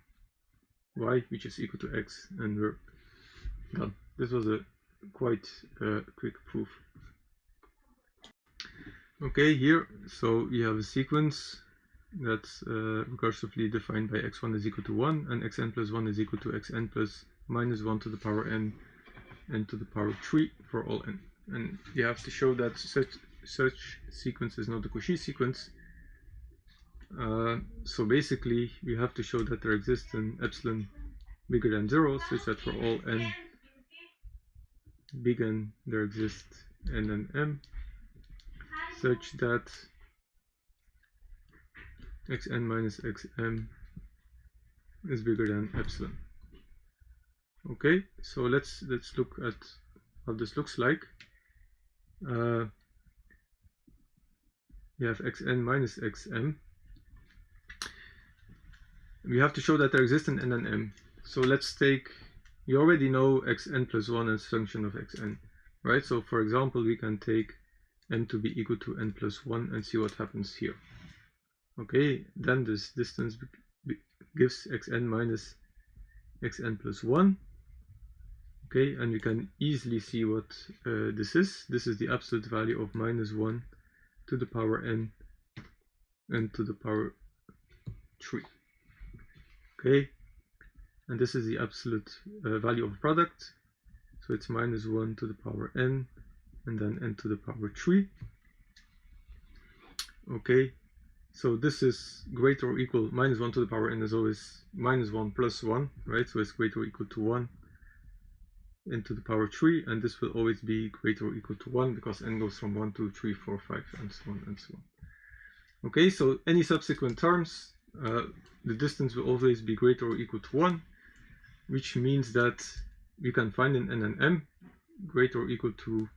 y, which is equal to x, and we're done. This was a quite quick proof. Okay, here, so we have a sequence that's recursively defined by x1 is equal to 1, and xn plus 1 is equal to xn plus minus 1 to the power n to the power 3 for all n. And you have to show that such sequence is not a Cauchy sequence. So basically, we have to show that there exists an epsilon bigger than 0, such that for all n big N there exists n and m, such that xn minus xm is bigger than epsilon. Okay, so let's look at how this looks like. we have xn minus xm. We have to show that there exists an n and m. So let's take, you already know xn plus 1 as function of xn, right? So for example, we can take n to be equal to n plus 1 and see what happens here. Okay, then this distance gives xn minus xn plus 1. Okay, and we can easily see what this is. This is the absolute value of minus 1 to the power n to the power 3. Okay, and this is the absolute value of product. So it's minus 1 to the power n and then n to the power 3. Okay, so this is greater or equal, minus 1 to the power n is always minus 1 plus 1, right? So it's greater or equal to 1 n to the power 3, and this will always be greater or equal to 1 because n goes from 1 to 3, 4, 5, and so on and so on. Okay, so any subsequent terms, the distance will always be greater or equal to 1, which means that we can find an n and m greater or equal to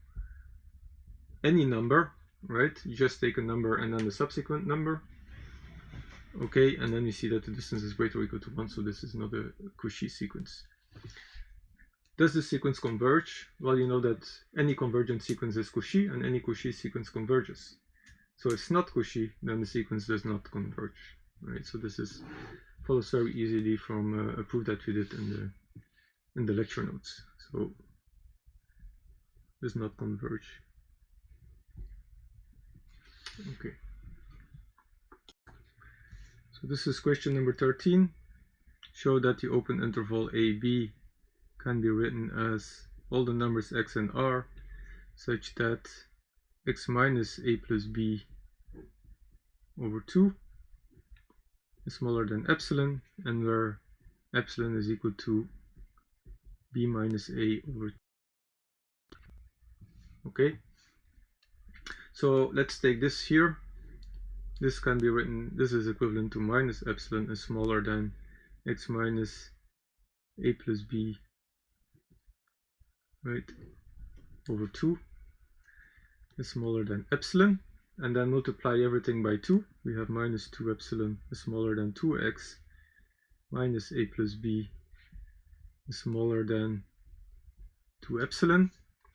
any number, right? You just take a number and then the subsequent number. Okay, and then we see that the distance is greater or equal to 1, so this is not a Cauchy sequence. Does this sequence converge? Well, you know that any convergent sequence is Cauchy and any Cauchy sequence converges. So if it's not Cauchy, then the sequence does not converge, right? So this follows very easily from a proof that we did in the lecture notes. So does not converge. Okay. So this is question number 13. Show that the open interval AB can be written as all the numbers x and r such that x minus a plus b over 2 is smaller than epsilon, and where epsilon is equal to b minus a over 2. Okay, so let's take this here. This can be written, this is equivalent to minus epsilon is smaller than x minus a plus b, right, over 2 is smaller than epsilon, and then multiply everything by 2. We have minus 2 epsilon is smaller than 2x minus a plus b is smaller than 2 epsilon,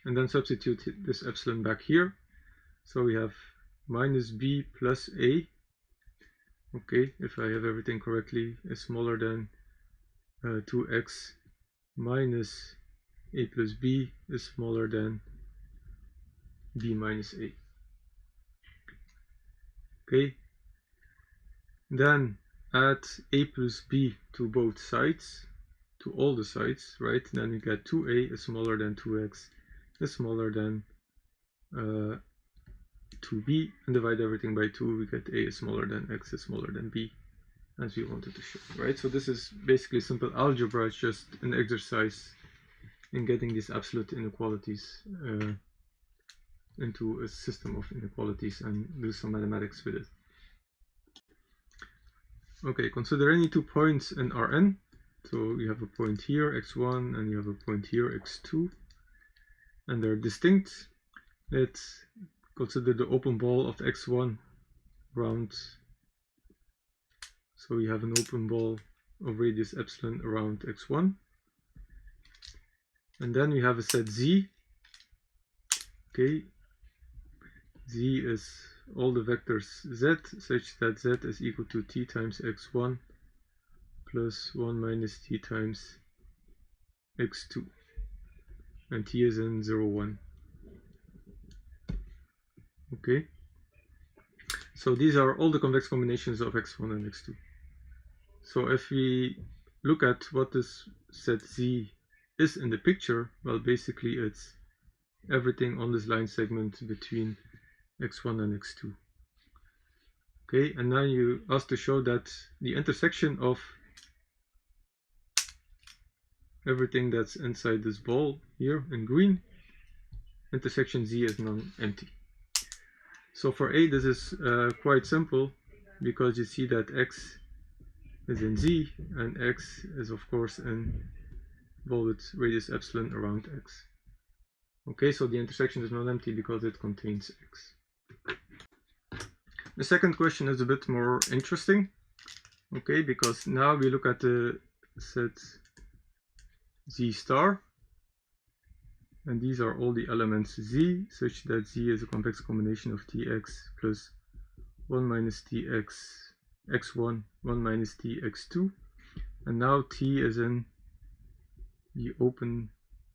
and then substitute this epsilon back here. So we have minus b plus a, okay, if I have everything correctly, is smaller than 2x minus a plus b is smaller than b minus a. Okay, then add a plus b to both sides, to all the sides, right? Then we get 2a is smaller than 2x is smaller than 2b, and divide everything by 2, we get a is smaller than x is smaller than b, as we wanted to show, right? So this is basically simple algebra. It's just an exercise in getting these absolute inequalities into a system of inequalities and do some mathematics with it. Okay, consider any 2 points in Rn. So you have a point here, x1, and you have a point here, x2, and they're distinct. Let's consider the open ball of x1 around, so we have an open ball of radius epsilon around x1, and then we have a set z. Okay, z is all the vectors z such that z is equal to t times x1 plus 1 minus t times x2, and t is in 0, 1. Okay, so these are all the convex combinations of x1 and x2. So if we look at what this set z is in the picture, well, basically it's everything on this line segment between x1 and x2. Okay, and now you ask to show that the intersection of everything that's inside this ball here in green, intersection z is non-empty. So for A, this is quite simple, because you see that x is in z, and x is of course in ball with radius epsilon around x. Okay, so the intersection is not empty because it contains x. The second question is a bit more interesting, okay, because now we look at the set z star, and these are all the elements z, such that z is a convex combination of tx plus 1 minus tx x1, 1 minus tx2, and now t is in the open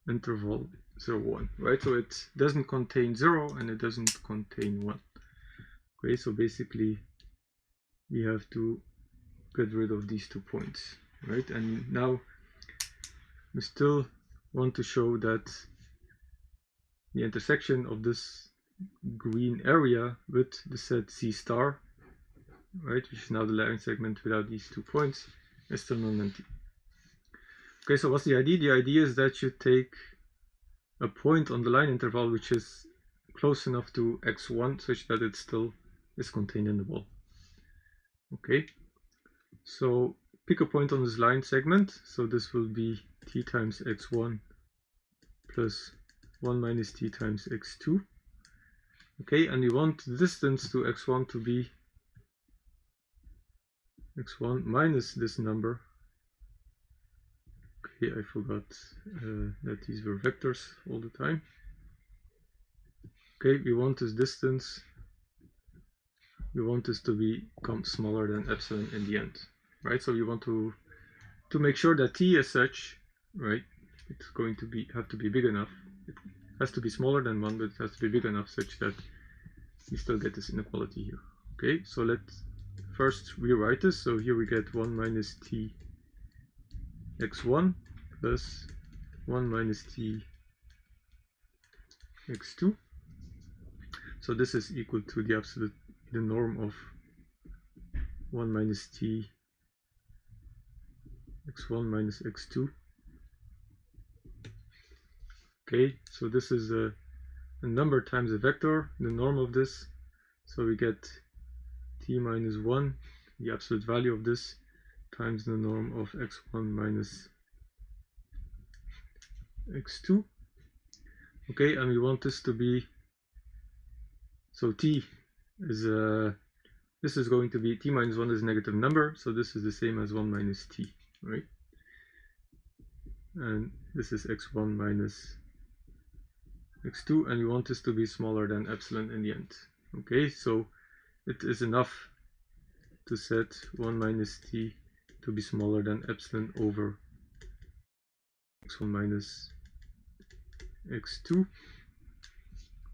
interval 0, 1, right? So it doesn't contain 0 and it doesn't contain 1. Okay, so basically we have to get rid of these 2 points, right? And now we still want to show that the intersection of this green area with the set C star, right, which is now the line segment without these 2 points, is still non-empty. Okay, so what's the idea? The idea is that you take a point on the line interval which is close enough to x1 such that it still is contained in the ball. Okay, so pick a point on this line segment. So this will be t times x1 plus 1 minus t times x2. Okay, and we want the distance to x1 to be x1 minus this number. Okay, I forgot that these were vectors all the time. Okay, we want this distance, we want this to become smaller than epsilon in the end, right? So we want to make sure that t is such, right? It's going to have to be big enough. It has to be smaller than 1, but it has to be big enough such that we still get this inequality here. Okay, so let's first rewrite this. So here we get 1 minus t x1 plus 1 minus t x2. So this is equal to the norm of 1 minus t x1 minus x2. Okay, so this is a number times a vector, the norm of this. So we get t minus 1, the absolute value of this, times the norm of x1 minus x2. Okay, and we want this to be, so t is this is going to be, t minus 1 is a negative number, so this is the same as 1 minus t, right? And this is x1 minus x2, and we want this to be smaller than epsilon in the end. Okay, so it is enough to set 1 minus t to be smaller than epsilon over x1 minus x2,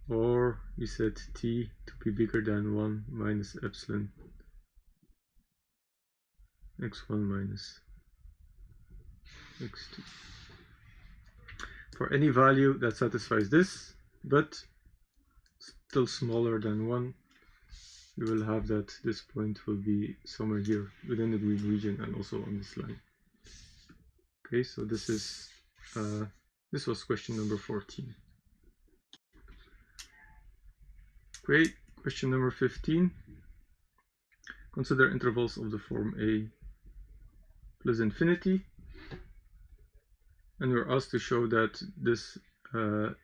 or we set t to be bigger than 1 minus epsilon x1 minus x2. For any value that satisfies this, but still smaller than 1, we will have that this point will be somewhere here within the green region and also on this line. Okay, so this is this was question number 14. Great. Question number 15. Consider intervals of the form a plus infinity, and we're asked to show that this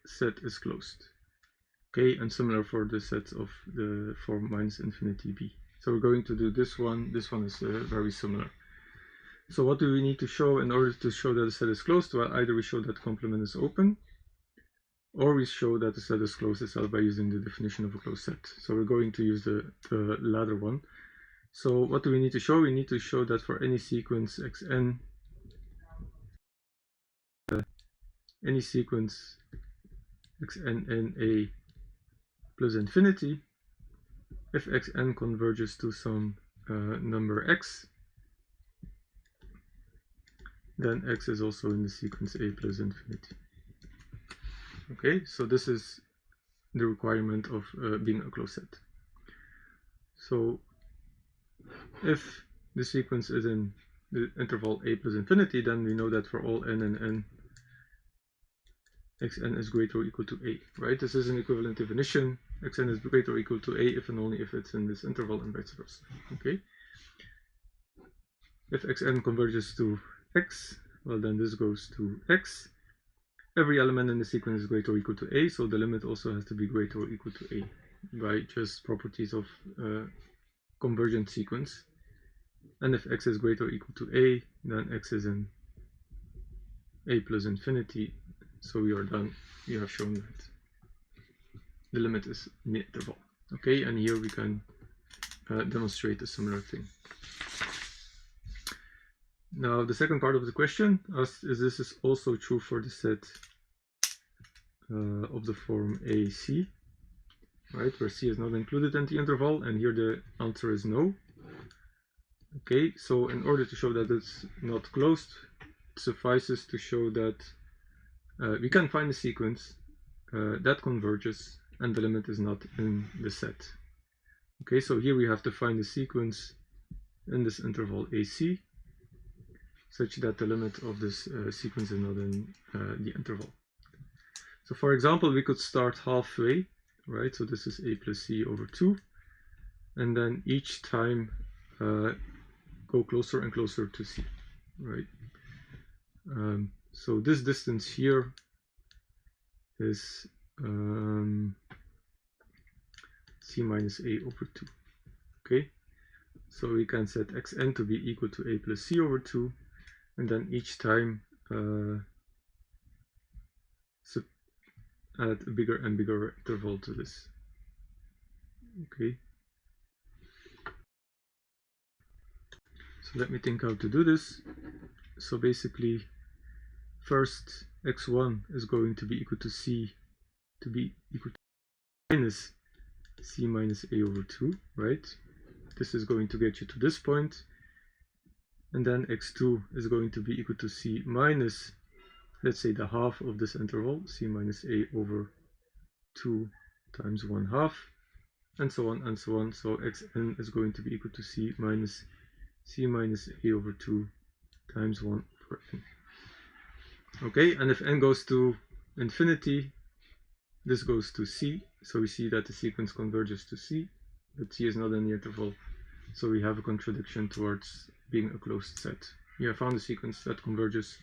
set is closed. Okay, and similar for the sets of the form minus infinity b. So we're going to do this one. This one is very similar. So what do we need to show in order to show that the set is closed? Well, either we show that the complement is open, or we show that the set is closed itself by using the definition of a closed set. So we're going to use the latter one. So what do we need to show? We need to show that for any sequence xn, any sequence xn in a plus infinity, if xn converges to some number x, then x is also in the sequence a plus infinity. Okay, so this is the requirement of being a closed set. So if the sequence is in the interval a plus infinity, then we know that for all n and n, xn is greater or equal to a, right? This is an equivalent definition. Xn is greater or equal to a if and only if it's in this interval and vice versa. Okay. If xn converges to x, well then this goes to x. every element in the sequence is greater or equal to a, so the limit also has to be greater or equal to a by just properties of convergent sequence. And if x is greater or equal to a, then x is in a plus infinity, so we are done. We have shown that the limit is in the interval. Okay, and here we can demonstrate a similar thing. Now the second part of the question asks is this is also true for the set of the form AC, right, where C is not included in the interval, and here the answer is no. Okay, so in order to show that it's not closed, it suffices to show that we can find a sequence that converges and the limit is not in the set. Okay, so here we have to find a sequence in this interval AC such that the limit of this sequence is not in the interval. So for example, we could start halfway, right? So this is a plus c over 2, and then each time go closer and closer to c, right? So this distance here is c minus a over 2, okay? So we can set xn to be equal to a plus c over 2, and then each time add a bigger and bigger interval to this. Okay. So let me think how to do this. So basically, first x1 is going to be equal to c to be equal to minus c minus a over 2, right? This is going to get you to this point. And then x2 is going to be equal to c minus, let's say, the half of this interval, c minus a over 2 times 1/2, and so on and so on. So xn is going to be equal to c minus a over 2 times 1 over n. Okay, and if n goes to infinity, this goes to c. So we see that the sequence converges to c, but c is not in the interval. So we have a contradiction towards being a closed set. We have found a sequence that converges,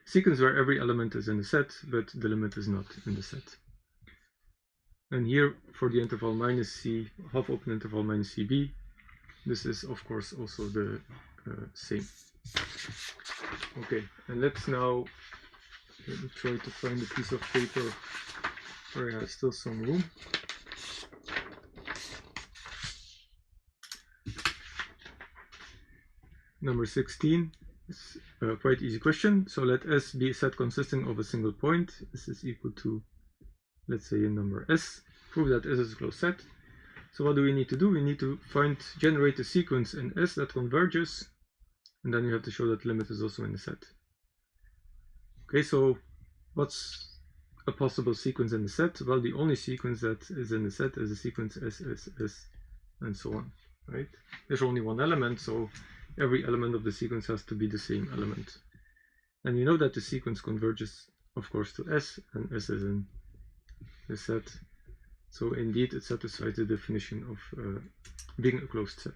sequence where every element is in the set, but the limit is not in the set. And here for the interval minus c, half open interval minus cb, this is of course also the same. Okay, and let's now let me try to find a piece of paper where I have still some room. Number 16 is a quite easy question. So let S be a set consisting of a single point. This is equal to, let's say, a number S. Prove that S is a closed set. So what do we need to do? We need to generate a sequence in S that converges, and then you have to show that the limit is also in the set. Okay, so what's a possible sequence in the set? Well, the only sequence that is in the set is a sequence S, S, S, and so on, right? There's only one element, so every element of the sequence has to be the same element. And we know that the sequence converges, of course, to S, and S is in the set. So indeed, it satisfies the definition of being a closed set.